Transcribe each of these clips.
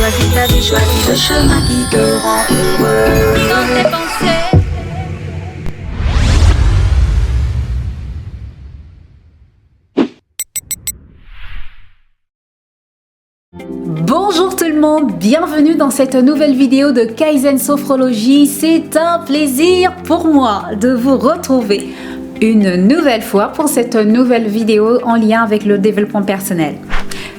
choisi ta vie, choisis le chemin qui te rend heureux. Dans tes pensées. Bonjour tout le monde, bienvenue dans cette nouvelle vidéo de Kaizen Sophrologie. C'est un plaisir pour moi de vous retrouver une nouvelle fois pour cette nouvelle vidéo en lien avec le développement personnel.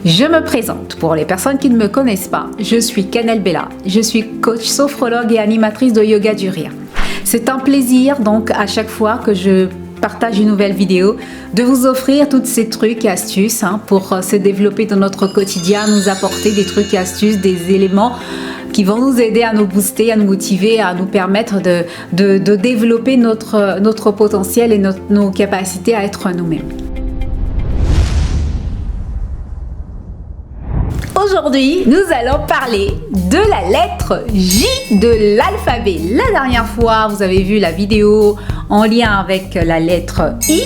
Je me présente pour les personnes qui ne me connaissent pas. Je suis Canel Bella, je suis coach sophrologue et animatrice de Yoga du Rire. C'est un plaisir donc à chaque fois que je partage une nouvelle vidéo de vous offrir tous ces trucs et astuces pour se développer dans notre quotidien, nous apporter des trucs et astuces, des éléments qui vont nous aider à nous booster, à nous motiver, à nous permettre de développer notre potentiel et nos capacités à être nous-mêmes. Aujourd'hui, nous allons parler de la lettre J de l'alphabet. La dernière fois, vous avez vu la vidéo en lien avec la lettre I.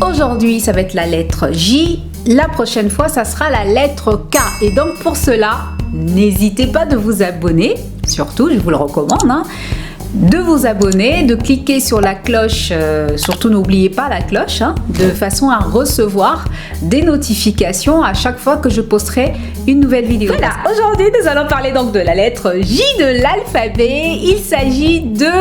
Aujourd'hui, ça va être la lettre J. La prochaine fois, ça sera la lettre K. Et donc, pour cela, n'hésitez pas de vous abonner. Surtout, je vous le recommande, de vous abonner, de cliquer sur la cloche, surtout n'oubliez pas la cloche, de façon à recevoir des notifications à chaque fois que je posterai une nouvelle vidéo. Voilà, aujourd'hui nous allons parler donc de la lettre J de l'alphabet. Il s'agit de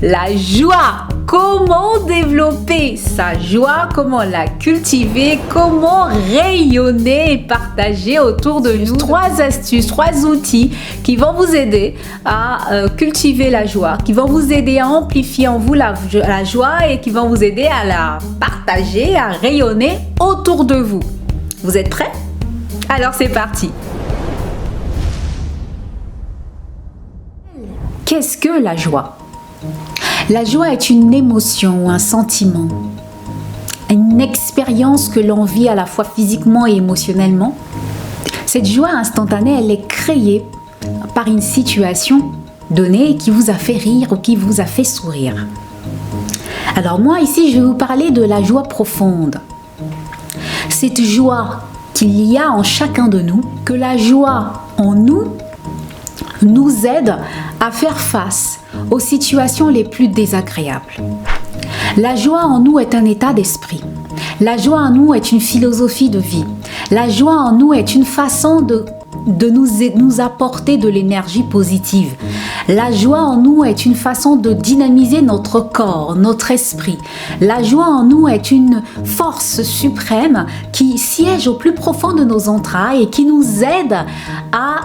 la joie. Comment développer sa joie, comment la cultiver, comment rayonner et partager autour de nous. 3 astuces, 3 outils qui vont vous aider à cultiver la joie, qui vont vous aider à amplifier en vous la joie et qui vont vous aider à la partager, à rayonner autour de vous. Vous êtes prêts? Alors c'est parti. Qu'est-ce que la joie? La joie est une émotion ou un sentiment, une expérience que l'on vit à la fois physiquement et émotionnellement. Cette joie instantanée, elle est créée par une situation donnée qui vous a fait rire ou qui vous a fait sourire. Alors moi ici, je vais vous parler de la joie profonde. Cette joie qu'il y a en chacun de nous, que la joie en nous aide à faire face aux situations les plus désagréables. La joie en nous est un état d'esprit. La joie en nous est une philosophie de vie. La joie en nous est une façon de nous apporter de l'énergie positive. La joie en nous est une façon de dynamiser notre corps, notre esprit. La joie en nous est une force suprême qui siège au plus profond de nos entrailles et qui nous aide à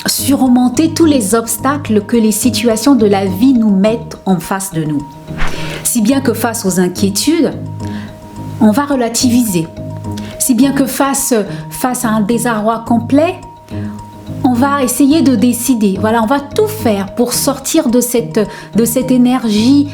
surmonter tous les obstacles que les situations de la vie nous mettent en face de nous. Si bien que face aux inquiétudes, on va relativiser. Si bien que face à un désarroi complet, on va essayer de décider. Voilà, on va tout faire pour sortir de cette énergie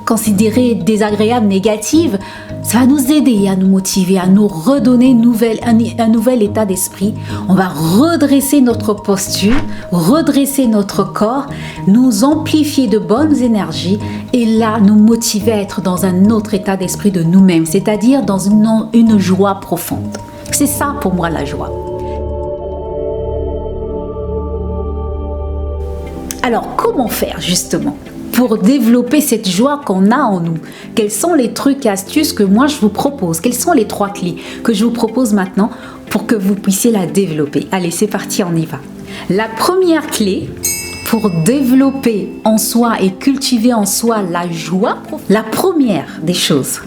considérée désagréable, négative. Ça va nous aider à nous motiver, à nous redonner un nouvel état d'esprit. On va redresser notre posture, redresser notre corps, nous amplifier de bonnes énergies et là, nous motiver à être dans un autre état d'esprit de nous-mêmes, c'est-à-dire dans une joie profonde. C'est ça pour moi la joie. Alors, comment faire justement pour développer cette joie qu'on a en nous? Quels sont les trucs et astuces que moi je vous propose? Quelles sont les 3 clés que je vous propose maintenant pour que vous puissiez la développer? Allez, c'est parti, on y va. La première clé pour développer en soi et cultiver en soi la joie, la première des choses,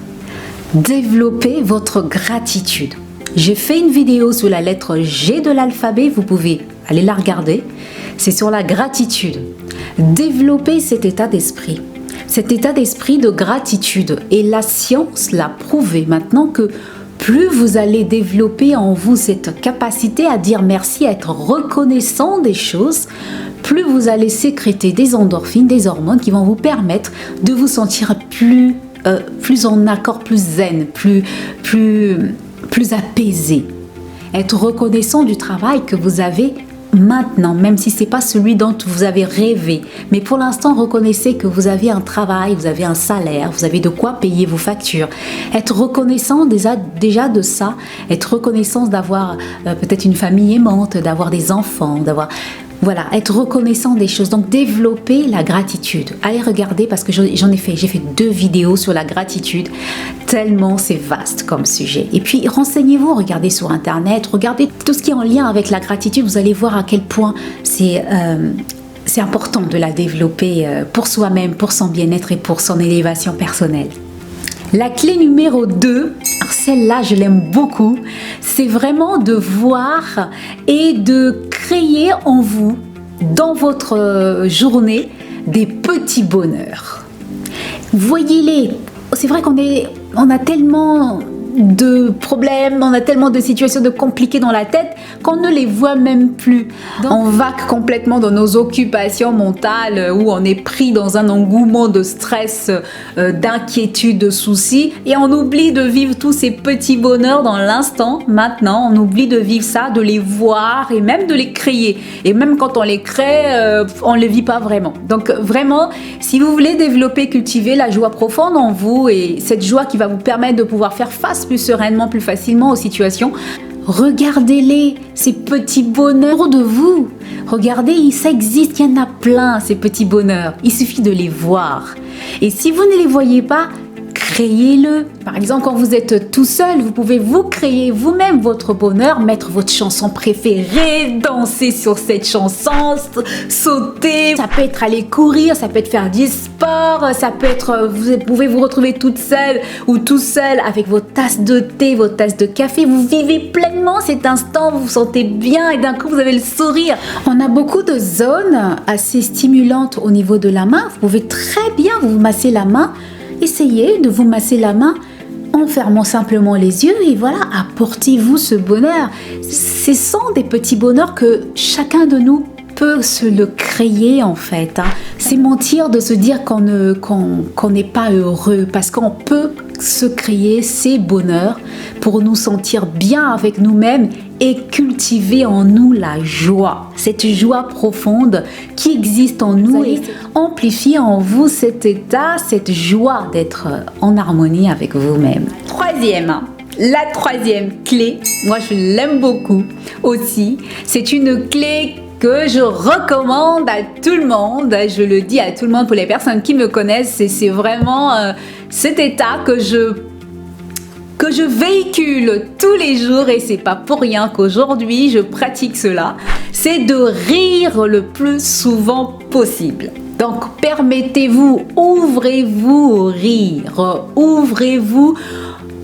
développer votre gratitude. J'ai fait une vidéo sur la lettre G de l'alphabet, vous pouvez aller la regarder. C'est sur la gratitude. Développer cet état d'esprit de gratitude. Et la science l'a prouvé maintenant que plus vous allez développer en vous cette capacité à dire merci, à être reconnaissant des choses, plus vous allez sécréter des endorphines, des hormones qui vont vous permettre de vous sentir plus en accord, plus zen, plus apaisé. Être reconnaissant du travail que vous avez maintenant, même si ce n'est pas celui dont vous avez rêvé, mais pour l'instant, reconnaissez que vous avez un travail, vous avez un salaire, vous avez de quoi payer vos factures. Être reconnaissant déjà de ça, être reconnaissant d'avoir peut-être une famille aimante, d'avoir des enfants, Voilà, être reconnaissant des choses. Donc, développer la gratitude. Allez regarder parce que j'ai fait 2 vidéos sur la gratitude. Tellement c'est vaste comme sujet. Et puis, renseignez-vous, regardez sur Internet, regardez tout ce qui est en lien avec la gratitude. Vous allez voir à quel point c'est important de la développer pour soi-même, pour son bien-être et pour son élévation personnelle. La clé numéro 2, celle-là je l'aime beaucoup, c'est vraiment de voir et de créer en vous, dans votre journée, des petits bonheurs. Voyez-les, c'est vrai on a tellement de problèmes, on a tellement de situations compliquées dans la tête qu'on ne les voit même plus. On vaque complètement dans nos occupations mentales où on est pris dans un engouement de stress, d'inquiétude, de soucis et on oublie de vivre tous ces petits bonheurs dans l'instant, maintenant. On oublie de vivre ça, de les voir et même de les créer. Et même quand on les crée, on ne les vit pas vraiment. Donc vraiment, si vous voulez développer, cultiver la joie profonde en vous et cette joie qui va vous permettre de pouvoir faire face plus sereinement, plus facilement aux situations, regardez-les, ces petits bonheurs de vous. Regardez, ça existe, il y en a plein, ces petits bonheurs. Il suffit de les voir. Et si vous ne les voyez pas, créez-le. Par exemple, quand vous êtes tout seul, vous pouvez vous créer vous-même votre bonheur, mettre votre chanson préférée, danser sur cette chanson, sauter. Ça peut être aller courir, ça peut être faire du sport, ça peut être, vous pouvez vous retrouver toute seule ou tout seul avec votre tasse de thé, votre tasse de café. Vous vivez pleinement cet instant, vous vous sentez bien et d'un coup vous avez le sourire. On a beaucoup de zones assez stimulantes au niveau de la main. Vous pouvez très bien vous masser la main. Essayez de vous masser la main en fermant simplement les yeux et voilà, apportez-vous ce bonheur. Ce sont des petits bonheurs que chacun de nous peut se le créer en fait. C'est mentir de se dire qu'on n'est pas heureux parce qu'on peut se créer ces bonheurs pour nous sentir bien avec nous-mêmes et cultiver en nous la joie. Cette joie profonde qui existe en nous et amplifier en vous cet état, cette joie d'être en harmonie avec vous-même. La troisième clé, moi je l'aime beaucoup aussi, c'est une clé que je recommande à tout le monde, je le dis à tout le monde pour les personnes qui me connaissent, c'est vraiment cet état que je véhicule tous les jours et c'est pas pour rien qu'aujourd'hui je pratique cela, c'est de rire le plus souvent possible. Donc permettez-vous, ouvrez-vous au rire, ouvrez-vous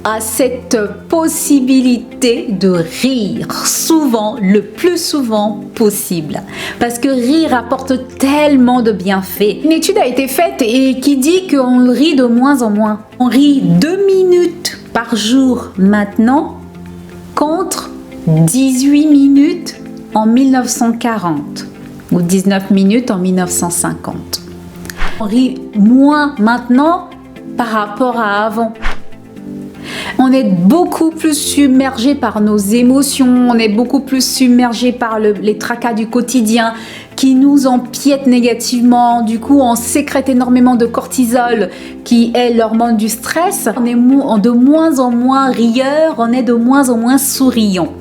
à cette possibilité de rire souvent, le plus souvent possible. Parce que rire apporte tellement de bienfaits. Une étude a été faite et qui dit qu'on rit de moins en moins. On rit 2 minutes par jour maintenant contre 18 minutes en 1940 ou 19 minutes en 1950. On rit moins maintenant par rapport à avant. On est beaucoup plus submergé par nos émotions, on est beaucoup plus submergé par les tracas du quotidien qui nous empiètent négativement. Du coup, on sécrète énormément de cortisol qui est l'hormone du stress. On est de moins en moins rieur, on est de moins en moins souriant.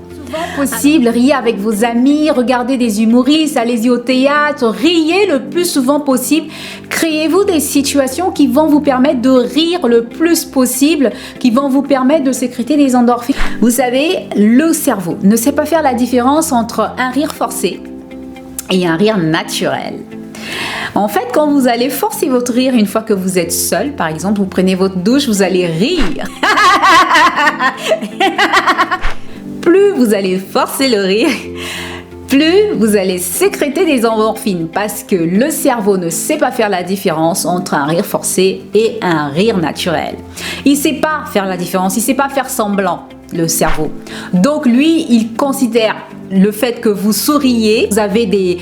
Possible, riez avec vos amis, regardez des humoristes, allez-y au théâtre, riez le plus souvent possible. Créez-vous des situations qui vont vous permettre de rire le plus possible, qui vont vous permettre de sécréter des endorphines. Vous savez, le cerveau ne sait pas faire la différence entre un rire forcé et un rire naturel. En fait, quand vous allez forcer votre rire une fois que vous êtes seul, par exemple, vous prenez votre douche, vous allez rire. Plus vous allez forcer le rire, plus vous allez sécréter des endorphines parce que le cerveau ne sait pas faire la différence entre un rire forcé et un rire naturel. Il ne sait pas faire la différence, il ne sait pas faire semblant, le cerveau. Donc lui, il considère le fait que vous souriez, vous avez des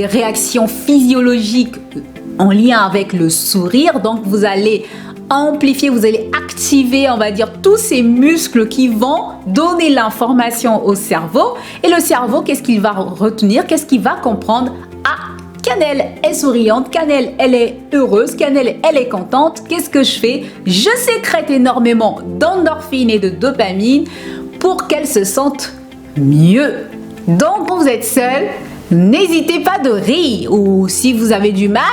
réactions physiologiques en lien avec le sourire, donc vous allez amplifier, vous allez activer, on va dire, tous ces muscles qui vont donner l'information au cerveau. Et le cerveau, qu'est-ce qu'il va retenir? Qu'est-ce qu'il va comprendre? Ah, Cannelle est souriante, Cannelle, elle est heureuse, Cannelle, elle est contente. Qu'est-ce que je fais? Je sécrète énormément d'endorphines et de dopamine pour qu'elle se sente mieux. Donc, quand vous êtes seul, n'hésitez pas de rire, ou si vous avez du mal,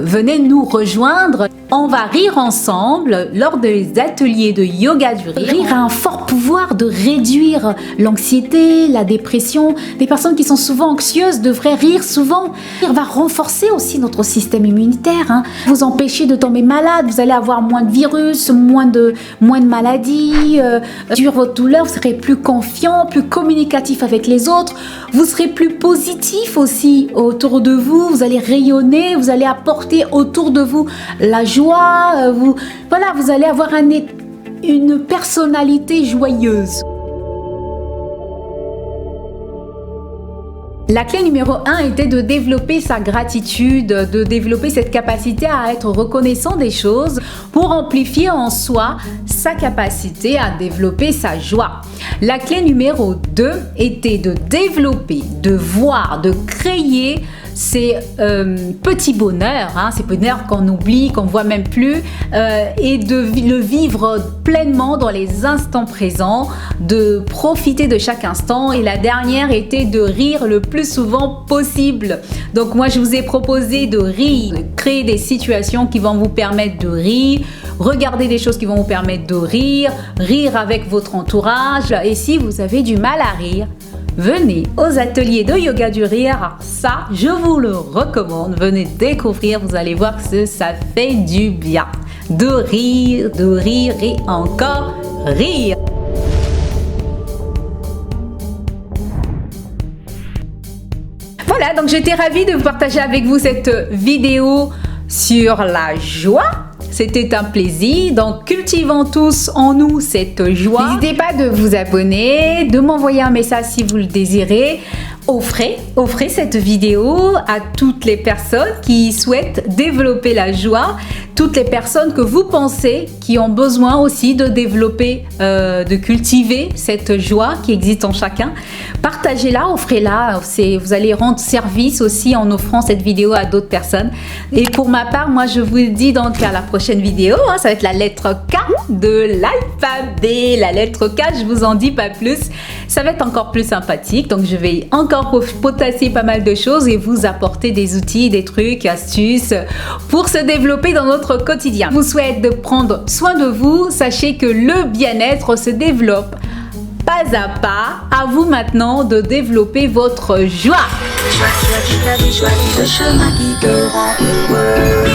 venez nous rejoindre. On va rire ensemble lors des ateliers de yoga du rire. Rire a un fort pouvoir de réduire l'anxiété, la dépression. Des personnes qui sont souvent anxieuses devraient rire souvent. Rire va renforcer aussi notre système immunitaire, vous empêcher de tomber malade. Vous allez avoir moins de virus, moins de maladies, réduire votre douleur. Vous serez plus confiant, plus communicatif avec les autres. Vous serez plus positif aussi autour de vous. Vous allez rayonner, vous allez apporter autour de vous la joie, vous allez avoir une personnalité joyeuse. La clé numéro 1 était de développer sa gratitude, de développer cette capacité à être reconnaissant des choses pour amplifier en soi sa capacité à développer sa joie. La clé numéro 2 était de développer, de voir, de créer ces petits bonheurs, ces bonheurs qu'on oublie, qu'on voit même plus, et de le vivre pleinement dans les instants présents, de profiter de chaque instant. Et la dernière était de rire le plus souvent possible. Donc moi je vous ai proposé de rire, de créer des situations qui vont vous permettre de rire, regarder des choses qui vont vous permettre de rire, rire avec votre entourage. Et si vous avez du mal à rire, venez aux ateliers de yoga du rire, ça je vous le recommande, venez découvrir, vous allez voir que ça fait du bien de rire et encore rire. Voilà, donc j'étais ravie de partager avec vous cette vidéo sur la joie. C'était un plaisir, donc cultivons tous en nous cette joie. N'hésitez pas de vous abonner, de m'envoyer un message si vous le désirez. Offrez cette vidéo à toutes les personnes qui souhaitent développer la joie, toutes les personnes que vous pensez qui ont besoin aussi de développer, de cultiver cette joie qui existe en chacun. Partagez-la, offrez-la, vous allez rendre service aussi en offrant cette vidéo à d'autres personnes. Et pour ma part, moi je vous dis donc à la prochaine vidéo, ça va être la lettre K de l'alphabet. La lettre K, je vous en dis pas plus, ça va être encore plus sympathique, donc je vais encore potasser pas mal de choses et vous apporter des outils, des trucs, astuces pour se développer dans notre quotidien. Je vous souhaite de prendre soin de vous, sachez que le bien-être se développe pas à pas. À vous maintenant de développer votre joie. Choisis le chemin qui te rend heureux.